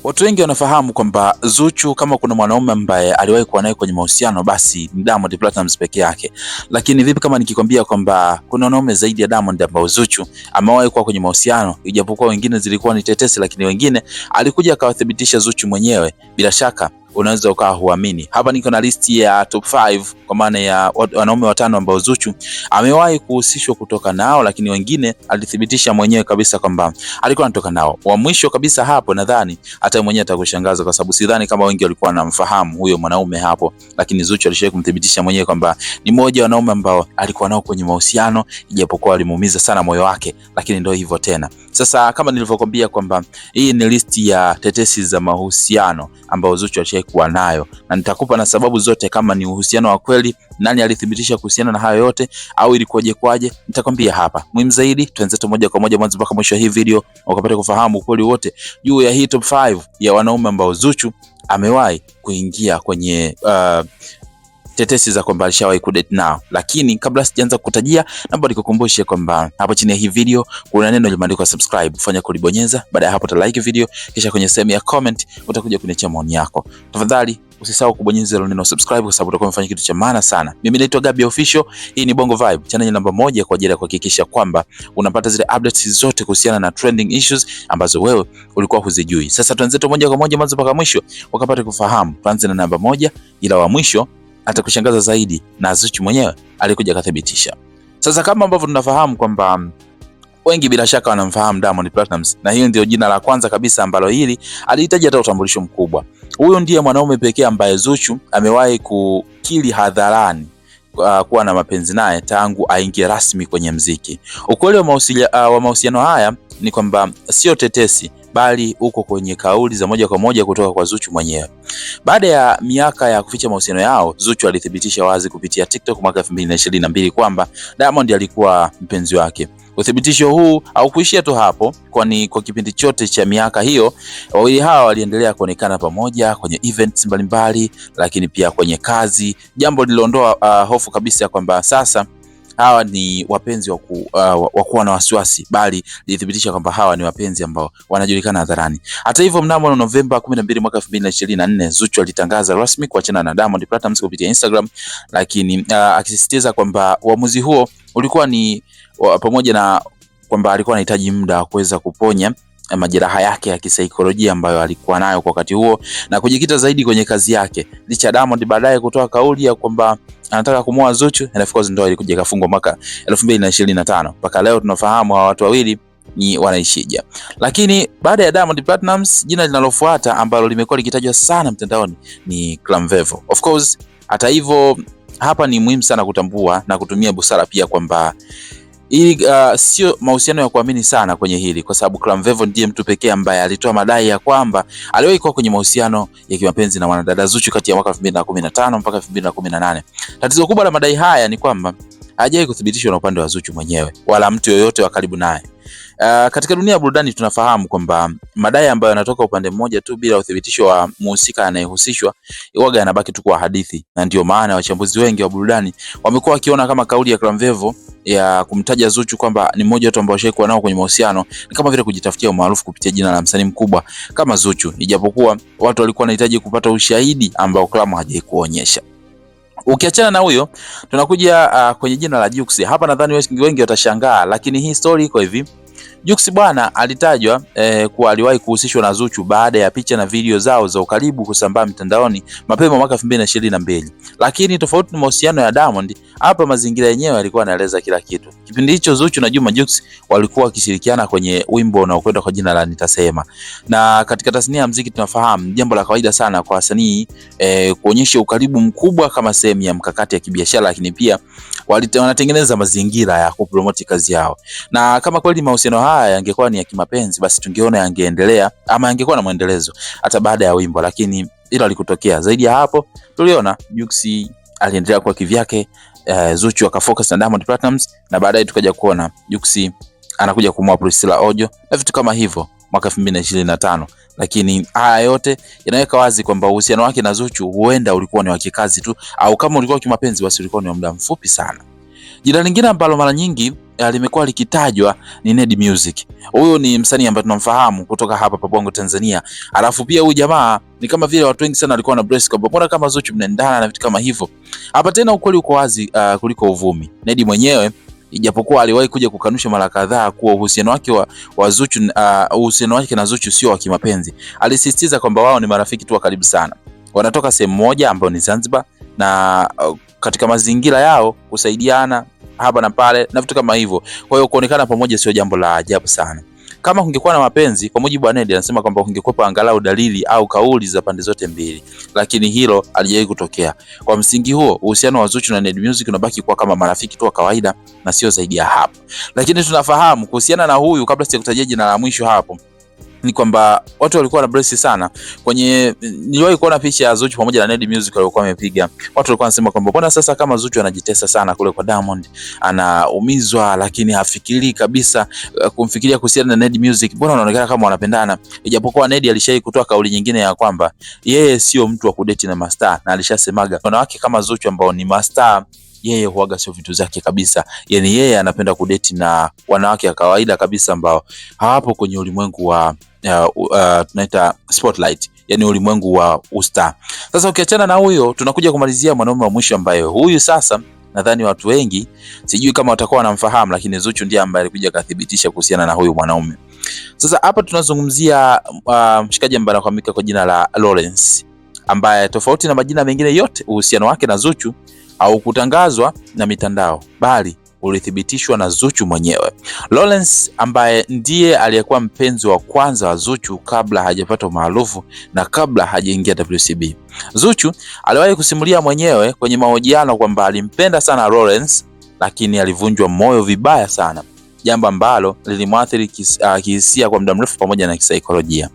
Watu wengi wanafahamu kwamba Zuchu kama kuna mwanaume ambaye aliwahi kuwa naye kwenye mahusiano basi ni Diamond Platnumz peke yake. Lakini vipi kama nikikwambia kwamba kuna wanaume zaidi ya Diamond ambao Zuchu amewahi kuwa kwenye mahusiano, ijapokuwa wengine zilikuwa ni tetesi, lakini wengine alikuja akawathibitisha Zuchu mwenyewe. Bila shaka unaweza ukawa huamini. Hapa niko na listi ya top 5 kwa maana ya wanaume watano ambao Zuchu amewahi kuhusishwa kutoka nao, lakini wengine alithibitisha mwenyewe kabisa kwamba alikuwa anatoka nao. Wa mwisho kabisa hapo nadhani hata mwenyewe atakushangaza, kwa sababu sidhani kama wengi walikuwa wanamfahamu huyo mwanaume hapo, lakini Zuchu alishawahi kumthibitisha mwenyewe kwamba ni mmoja wa wanaume ambao alikuwa nao kwenye mahusiano, ijapokuwa alimuumiza sana moyo wake, lakini ndio hivyo tena. Sasa kama nilivyokuambia kwamba hii ni listi ya tetesi za mahusiano ambao Zuchu alishawahi kuwa nayo, na nitakupa na sababu zote, kama ni uhusiano wa kweli, nani alithibitisha kuhusiana na hayo yote, au ilikuwaje kwaje, nitakwambia hapa. Muhimu zaidi, tuanze moja kwa moja mwanzo mpaka mwisho hii video ukapata kufahamu ukweli wote juu ya hii top 5 ya wanaume ambao Zuchu amewahi kuingia kwenye tetesi za kwamba alishawahi kudate nao. Lakini kabla sijaanza kukutajia, naomba nikukumbushe kwamba hapo chini ya hii video kuna neno limeandikwa subscribe, fanya kulibonyeza. Baada ya hapo uta like video, kisha kwenye sehemu ya comment utakuja kuniachia maoni yako. Tafadhali usisahau kubonyeza ile neno subscribe, kwa sababu utakuwa umefanya kitu cha maana sana. Mimi naitwa Gabby Official, hii ni Bongo Vibe, channel namba 1 kwa ajili ya kuhakikisha kwamba unapata zile updates zote kuhusiana na trending issues ambazo wewe ulikuwa huzijui. Sasa tuanze moja kwa moja mwanzo mpaka mwisho ukapata kufahamu. Tuanze na namba 1, ila wa mwisho atakushangaza zaidi, na Zuchu mwenyewe alikuja akathibitisha. Sasa kama ambavyo tunafahamu kwamba wengi bila shaka wanamfahamu Diamond Platnumz, na hiyo ndio jina la kwanza kabisa ambalo hili alihitaji hata utambulisho mkubwa. Huyo ndiye mwanaume pekee ambaye Zuchu amewahi kukiri hadharani kuwa na mapenzi naye tangu aingie rasmi kwenye mziki. Ukweli wa mahusiano haya ni kwamba sio tetesi, bali uko kwenye kauli za moja kwa moja kutoka kwa Zuchu mwenyewe. Baada ya miaka ya kuficha mahusiano yao, Zuchu alithibitisha wazi kupitia TikTok mwaka 2022 kwamba Diamond alikuwa mpenzi wake. Uthibitisho huu haukuishia tu hapo, kwani kwa kipindi chote cha miaka hiyo wawili hawa waliendelea kuonekana pamoja kwenye events mbalimbali, lakini pia kwenye kazi, jambo liliondoa hofu kabisa kwamba sasa hawa ni wapenzi wa kuwa na wasiwasi, bali lithibitisha kwamba hawa ni wapenzi ambao wanajulikana hadharani. Hata hivyo, mnamo Novemba 12 mwaka 2024 Zuchu alitangaza rasmi kuachana na Diamond Platnumz kupitia Instagram, lakini akisisitiza kwamba uamuzi huo ulikuwa ni pamoja na kwamba alikuwa anahitaji muda wa kuweza kuponya majeraha yake ya kisaikolojia ambayo alikuwa nayo kwa wakati huo, na kujikita zaidi kwenye kazi yake. Licha Diamond baadaye kutoa kauli ya kwamba anataka kumuoa Zuchu, and of course ndio ilikuja kafungwa mwaka 2025. Mpaka leo tunafahamu hawa watu wawili ni wanaishija. Lakini baada ya Diamond Platnumz, jina linalofuata ambalo limekuwa likitajwa sana mtandaoni ni Clamvevo. Of course, hata hivyo hapa ni muhimu sana kutambua na kutumia busara pia kwamba hili sio mahusiano ya kuamini sana kwenye hili, kwa sababu Clamvevo ndiye mtu pekee ambaye alitoa madai ya kwamba aliwahi kuwa kwenye mahusiano ya kimapenzi na mwanadada Zuchu kati ya mwaka 2015 mpaka 2018. Tatizo kubwa la madai haya ni kwamba hajawahi kuthibitishwa na upande wa Zuchu mwenyewe wala mtu yoyote wa karibu naye. Katika dunia ya burudani tunafahamu kwamba madai ambayo yanatoka upande mmoja tu bila uthibitisho wa muhusika anayehusishwa huwa yanabaki tu kwa hadithi, na ndio maana wachambuzi wengi wa burudani wamekuwa wakiona kama kauli ya Clamvevo ya kumtaja Zuchu kwamba ni mmoja watu ambao washaikuwa nao kwenye mahusiano ni kama vile kujitafutia umaarufu kupitia jina la msanii mkubwa kama Zuchu, ijapokuwa watu walikuwa wanahitaji kupata ushahidi ambao Clam hajawahi kuonyesha. Ukiachana na huyo, tunakuja kwenye jina la Jux. Hapa nadhani wengi watashangaa, lakini hii story iko hivi. Jux bwana alitajwa kuwa aliwahi kuhusishwa na Zuchu baada ya picha na video zao za ukaribu kusambaa mtandaoni mapema mwaka 2022. Lakini tofauti na mahusiano ya Diamond, hapa mazingira yenyewe yalikuwa yanaeleza kila kitu. Kipindi hicho Zuchu na Juma Jux walikuwa wakishirikiana kwenye wimbo unaokwenda kwa jina la Nitasema. Na katika tasnia ya muziki tunafahamu jambo la kawaida sana kwa wasanii kuonyesha ukaribu mkubwa kama sehemu ya mkakati ya kibiashara, lakini pia wanatengeneza mazingira ya kupromote kazi yao. Na kama kweli mahusiano haya yangekuwa ni ya kimapenzi, basi tungeona yangeendelea ama yangekuwa na muendelezo hata baada ya wimbo, lakini hilo halikutokea. Zaidi ya hapo, tuliona Jux aliendelea kwa kivyake, Zuchu akafocus na Diamond Platnumz, na baadaye tukaja kuona Jux anakuja kumwoa Priscilla Ojo na vitu kama hivyo mwaka 2025. Lakini haya yote yanaweka wazi kwamba uhusiano wake na Zuchu huenda ulikuwa ni wa kikazi tu, au kama ulikuwa kimapenzi basi ulikuwa ni wa muda mfupi sana. Jina lingine ambalo mara nyingi limekuwa likitajwa ni Ned Music. Huyu ni msanii ambaye tunamfahamu kutoka hapa Bongo Tanzania. Alafu pia huyu jamaa ni kama vile watu wengi sana walikuwa na brace kwamba mbona kama Zuchu mnaendana na vitu kama hivyo. Hapa tena ukweli uko wazi kuliko uvumi. Ned mwenyewe ijapokuwa aliwahi kuja kukanusha mara kadhaa kuwa uhusiano wake wa Zuchu uhusiano wake na Zuchu sio wa kimapenzi. Alisisitiza kwamba wao ni marafiki tu wa karibu sana. Wanatoka sehemu moja ambayo ni Zanzibar na katika mazingira yao kusaidiana hapa na pale na vitu kama hivyo. Kwa hiyo kuonekana pamoja sio jambo la ajabu sana. Kama kungekuwa na mapenzi, kwa mujibu wa Ned anasema kwamba kungekuwa angalau dalili au kauli za pande zote mbili, lakini hilo halijawahi kutokea. Kwa msingi huo, uhusiano wa Zuchu na Ned Music unabaki kuwa kama marafiki tu wa kawaida na sio zaidi ya hapo. Lakini tunafahamu kuhusiana na huyu, kabla sijakutajia jina la mwisho hapo, ni kwamba watu walikuwa na brace sana niliwahi kuona picha ya Zuchu pamoja na Ned Music walikuwa wamepiga. Watu walikuwa wanasema kwamba mbona sasa kama Zuchu anajitesa sana kule kwa Diamond, anaumizwa lakini hafikiri kabisa kumfikiria kuhusiana na Ned Music, mbona wanaonekana kama wanapendana. Ijapokuwa Ned alishai kutoa kauli nyingine ya kwamba yeye sio mtu wa kudate na mastaa, na alishasemaga wanawake kama Zuchu ambao ni mastaa yeye huaga sio vitu zake kabisa. Yani yeye anapenda kudate na wanawake wa kawaida kabisa ambao hawapo kwenye ulimwengu wa tunaita spotlight, yani ulimwengu wa usta. Sasa ukiachana na huyo, tunakuja kumalizia mwanaume wa mwisho ambaye huyu sasa nadhani watu wengi sijui kama watakuwa wanamfahamu, lakini Zuchu ndiye ambaye alikuja kudhibitisha kuhusiana na huyu mwanaume. Sasa hapa tunazungumzia mshikaji ambaye anafahamika kwa jina la Lawrence, ambaye tofauti na majina mengine yote uhusiano wake na Zuchu au kutangazwa na mitandao, bali ulithibitishwa na Zuchu mwenyewe. Lawrence ambaye ndiye aliyekuwa mpenzi wa kwanza wa Zuchu kabla hajapata maarufu na kabla hajaingia WCB. Zuchu aliwahi kusimulia mwenyewe kwenye mahojiano kwamba alimpenda sana Lawrence, lakini alivunjwa moyo vibaya sana, jambo ambalo lilimwathiri kihisia kwa muda mrefu pamoja na kisaikolojia.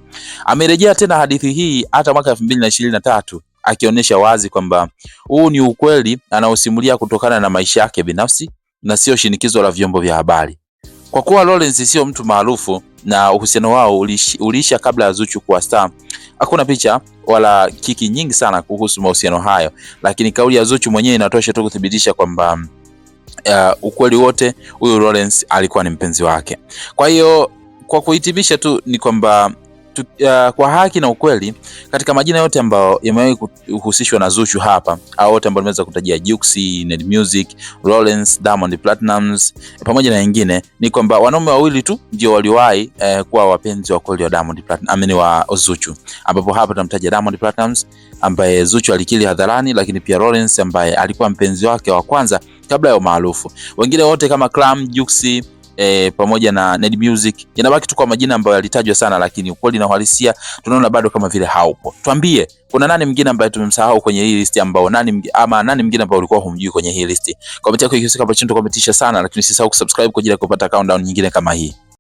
Amerejea tena hadithi hii hata mwaka 2023 akionyesha wazi kwamba huu ni ukweli anaosimulia kutokana na maisha yake binafsi na sio shinikizo la vyombo vya habari. Kwa kuwa Lawrence sio mtu maarufu na uhusiano wao uliisha kabla ya Zuchu kuwa star, hakuna picha wala kiki nyingi sana kuhusu mahusiano hayo, lakini kauli ya Zuchu mwenyewe inatosha tu kuthibitisha kwamba ukweli wote huyu Lawrence alikuwa ni mpenzi wake. Kwa hiyo kwa kuhitimisha tu ni kwamba kwa haki na ukweli, katika majina yote ambayo yamewahi kuhusishwa na Zuchu hapa, au wote ambao nimeweza kutajia, Juxi, Ned Music, Lawrence, Diamond Platnumz pamoja na wengine, ni kwamba wanaume wawili tu ndio waliwahi kuwa wapenzi wa kweli wa Diamond Platnumz, wa Zuchu, ambapo hapa tunamtaja Diamond Platnumz ambaye Zuchu alikiri hadharani, lakini pia Lawrence ambaye alikuwa mpenzi wake wa kwanza kabla ya maarufu. Wengine wote kama Clam, Juxi pamoja na Ned Music yanabaki tu kwa majina ambayo yalitajwa sana, lakini ukweli na uhalisia tunaona bado kama vile haupo. Tuambie, kuna nani mwingine ambaye tumemsahau kwenye hii list, ambao nani mwingine ambaye ulikuwa humjui kwenye hii list? Comment yako ikisika hapo chini tukometisha sana, lakini usisahau kusubscribe kwa ajili ya kupata countdown nyingine kama hii.